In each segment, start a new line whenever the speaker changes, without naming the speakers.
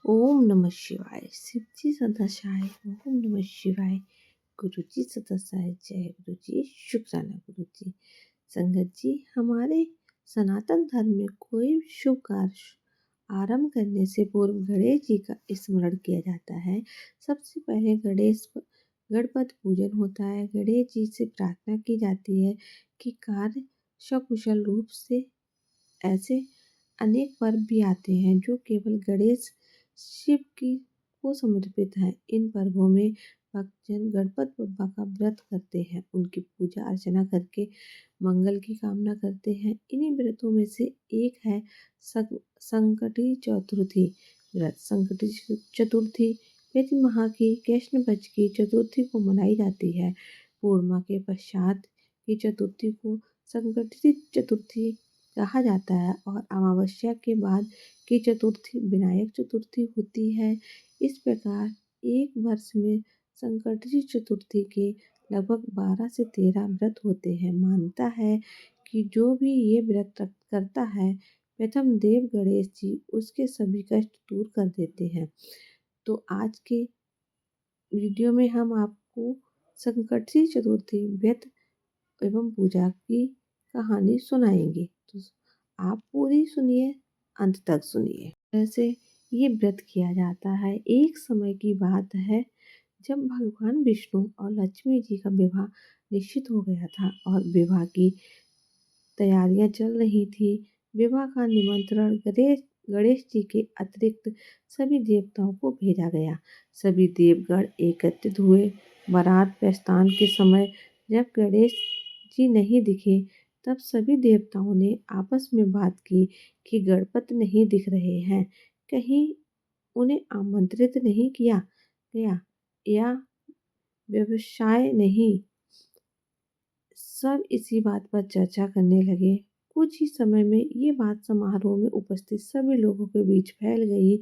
ओम नमः शिवाय। शिवजी सदाशिवाय। ओम नमः शिवाय। गुरु जी सदाशिवाय। जय गुरु जी। शुक्राना गुरु जी। संगत जी, हमारे सनातन धर्म में कोई भी शुभ कार्य आरंभ करने से पूर्व गणेश जी का स्मरण किया जाता है। सबसे पहले गणपति पूजन होता है। गणेश जी से प्रार्थना की जाती है कि कार्य सकुशल रूप से। ऐसे अनेक पर्व भी आते हैं जो केवल गणेश शिव की को समर्पित हैं। इन पर्वों में भक्तजन गणपति बप्पा का व्रत करते हैं, उनकी पूजा अर्चना करके मंगल की कामना करते हैं। इन्हीं व्रतों में से एक है संकटी चतुर्थी व्रत। संकटी चतुर्थी चैत्र माह की कृष्ण पक्ष की चतुर्थी को मनाई जाती है। पूर्णिमा के पश्चात की चतुर्थी को संकटी चतुर्थी कहा जाता है और अमावस्या के बाद की चतुर्थी विनायक चतुर्थी होती है। इस प्रकार एक वर्ष में संकटहर चतुर्थी के लगभग 12 से 13 व्रत होते हैं। मानता है कि जो भी ये व्रत करता है, प्रथम देव गणेश जी उसके सभी कष्ट दूर कर देते हैं। तो आज के वीडियो में हम आपको संकटहर चतुर्थी व्रत एवं पूजा की कहानी सुनाएंगे। तो आप पूरी सुनिए, अंत तक सुनिए। वैसे ये व्रत किया जाता है। एक समय की बात है जब भगवान विष्णु और लक्ष्मी जी का विवाह निश्चित हो गया था और विवाह की तैयारियां चल रही थी। विवाह का निमंत्रण गणेश जी के अतिरिक्त सभी देवताओं को भेजा गया। सभी देवगण एकत्रित हुए। बारात प्रस्थान के समय जब गणेश जी नहीं दिखे, तब सभी देवताओं ने आपस में बात की कि गणपति नहीं दिख रहे हैं, कहीं उन्हें आमंत्रित नहीं किया गया या व्यवसाय नहीं। सब इसी बात पर चर्चा करने लगे। कुछ ही समय में ये बात समारोह में उपस्थित सभी लोगों के बीच फैल गई।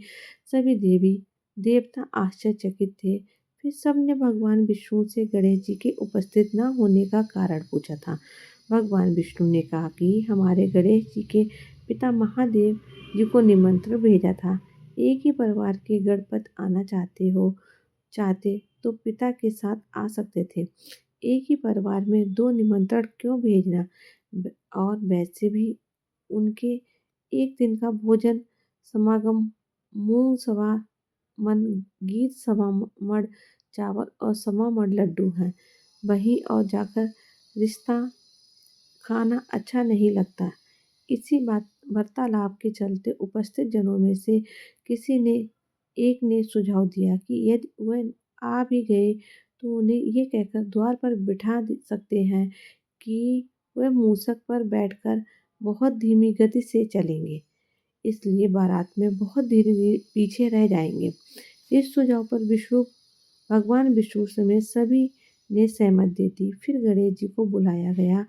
सभी देवी देवता आश्चर्यचकित थे। फिर सबने भगवान विष्णु से गणेश जी के उपस्थित न होने का कारण पूछा था। भगवान विष्णु ने कहा कि हमारे गणेश जी के पिता महादेव जी को निमंत्रण भेजा था। एक ही परिवार के गणपति आना चाहते तो पिता के साथ आ सकते थे। एक ही परिवार में 2 निमंत्रण क्यों भेजना? और वैसे भी उनके एक दिन का भोजन समागम मूंग सवा मन, गीत सवा मण चावल और सवा मण लड्डू हैं। वहीं और जाकर रिश्ता खाना अच्छा नहीं लगता। इसी बात वार्तालाप के चलते उपस्थित जनों में से किसी ने एक ने सुझाव दिया कि यदि वह आ भी गए तो उन्हें ये कहकर द्वार पर बिठा सकते हैं कि वह मूसक पर बैठकर बहुत धीमी गति से चलेंगे, इसलिए बारात में बहुत धीरे पीछे रह जाएंगे। इस सुझाव पर भगवान विष्णु समेत सभी ने सहमत दे दी। फिर गणेश जी को बुलाया गया।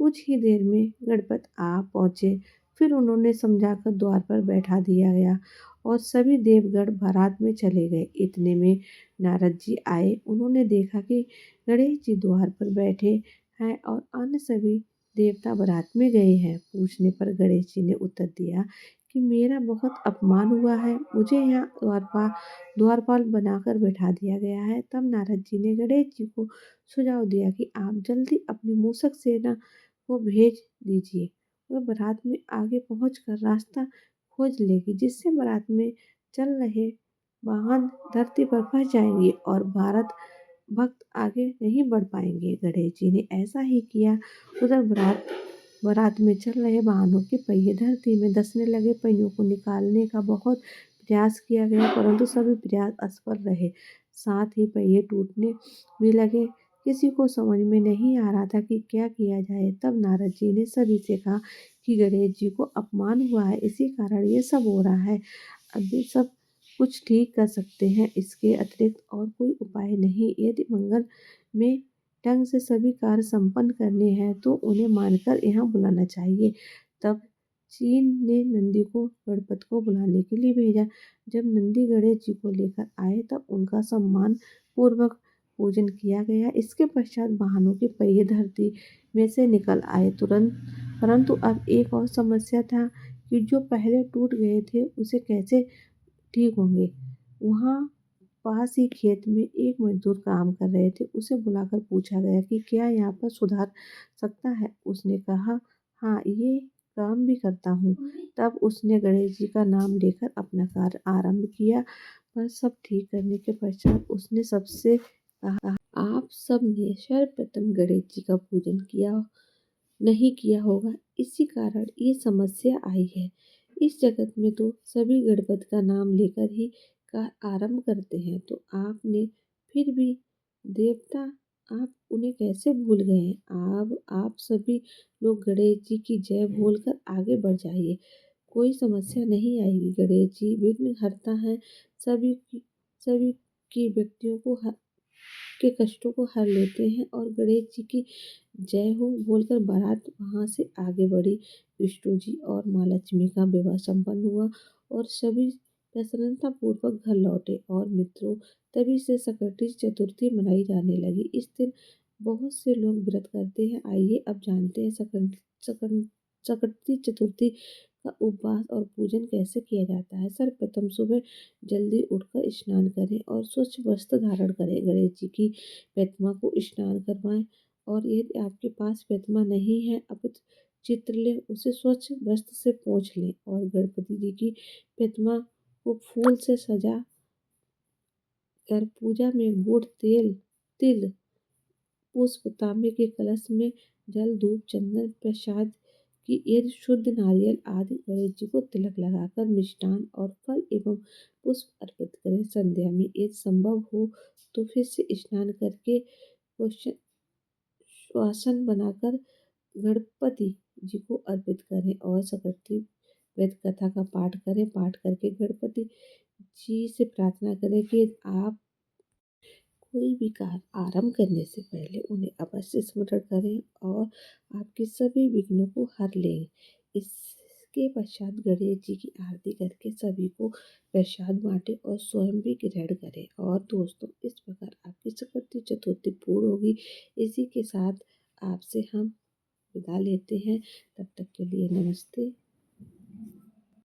कुछ ही देर में गणपति आ पहुँचे। फिर उन्होंने समझाकर द्वार पर बैठा दिया गया और सभी देवगण बारात में चले गए। इतने में नारद जी आए। उन्होंने देखा कि गणेश जी द्वार पर बैठे हैं और अन्य सभी देवता बारात में गए हैं। पूछने पर गणेश जी ने उत्तर दिया कि मेरा बहुत अपमान हुआ है, मुझे यहाँ द्वारपाल बनाकर बैठा दिया गया है। तब नारद जी ने गणेश जी को सुझाव दिया कि आप जल्दी अपनी मूसक सेना को भेज दीजिए। वह बारात में आगे पहुंचकर रास्ता खोज लेगी, जिससे बारात में चल रहे वाहन धरती पर फंस जाएंगे और भक्त आगे नहीं बढ़ पाएंगे। गणेश जी ने ऐसा ही किया। उधर बारात में चल रहे वाहनों के पहिए धरती में धंसने लगे। पहियों को निकालने का बहुत प्रयास किया गया, परंतु सभी प्रयास असफल रहे। साथ ही पहिए टूटने भी लगे। किसी को समझ में नहीं आ रहा था कि क्या किया जाए। तब नारद जी ने सभी से कहा कि गणेश जी को अपमान हुआ है, इसी कारण ये सब हो रहा है। अभी सब कुछ ठीक कर सकते हैं, इसके अतिरिक्त और कोई उपाय नहीं। यदि मंगल में ढंग से सभी कार्य संपन्न करने हैं तो उन्हें मानकर यहाँ बुलाना चाहिए। तब चीन ने नंदी को गणपति को बुलाने के लिए भेजा। जब नंदी गणेश जी को लेकर आए तब उनका सम्मान पूर्वक पूजन किया गया। इसके पश्चात वाहनों के पहिए धरती में से निकल आए तुरंत। परंतु अब एक और समस्या था कि जो पहले टूट गए थे उसे कैसे ठीक होंगे। वहाँ पास ही खेत में एक मजदूर काम कर रहे थे। उसे बुलाकर पूछा गया कि क्या यहाँ पर सुधार सकता है? उसने कहा, हाँ, ये काम भी करता हूँ। तब उसने गणेश जी का नाम लेकर अपना कार्य आरंभ किया। पर सब ठीक करने के पश्चात उसने सबसे कहा, आप सब ने सर्वप्रथम गणेश जी का पूजन किया नहीं किया होगा, इसी कारण ये समस्या आई है। इस जगत में तो सभी गणपति का नाम लेकर ही का आरंभ करते हैं, तो आपने फिर भी देवता, आप उन्हें कैसे भूल गए हैं? आप सभी लोग गणेश जी की जय बोलकर आगे बढ़ जाइए। कोई समस्या नहीं आएगी। गणेश जी विघ्न हरता है, सभी की व्यक्तियों को के कष्टों को हर लेते हैं। और गणेश जी की जय हो बोलकर बारात वहां से आगे बढ़ी। विष्णु जी और माँ लक्ष्मी का विवाह संपन्न हुआ और सभी प्रसन्नता पूर्वक घर लौटे। और मित्रों, तभी से संकटी चतुर्थी मनाई जाने लगी। इस दिन बहुत से लोग व्रत करते हैं। आइए अब जानते हैं संकटी चतुर्थी का उपवास और पूजन कैसे किया जाता है। सर्वप्रथम सुबह जल्दी उठकर स्नान करें और स्वच्छ वस्त्र धारण करें। गणेश जी की प्रतिमा को स्नान करवाएं। और यदि आपके पास प्रतिमा नहीं है, आप चित्र लें, उसे स्वच्छ वस्त्र से पोंछ लें और गणपति जी की प्रतिमा को फूल से सजा कर पूजा में गुड़, तेल, तिल, पुष्प, तांबे के कलश में जल, धूप, चंदन, प्रसाद की यदि शुद्ध नारियल आदि गणेश जी को तिलक लगाकर मिष्टान और फल एवं पुष्प अर्पित करें। संध्या में यदि संभव हो तो फिर से स्नान करके क्वेश्चन श्वासन बनाकर गणपति जी को अर्पित करें और सकर्ती वेद कथा का पाठ करें। पाठ करके गणपति जी से प्रार्थना करें कि आप कोई भी कार्य आरंभ करने से पहले उन्हें अवश्य स्मरण करें और आपके सभी विघ्नों को हर लें। इसके पश्चात गणेश जी की आरती करके सभी को प्रसाद बांटें और स्वयं भी ग्रहण करें। और दोस्तों, इस प्रकार आपकी सकर्ती चतुर्थी पूर्ण होगी। इसी के साथ आपसे हम विदा लेते हैं। तब तक के लिए नमस्ते।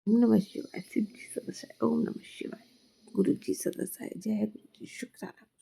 ओम नमः शिवाय। शिव जी सदस्य ओम नमः शिवाय। गुरु जी सदस्य जय गुरु जी शुक्राना।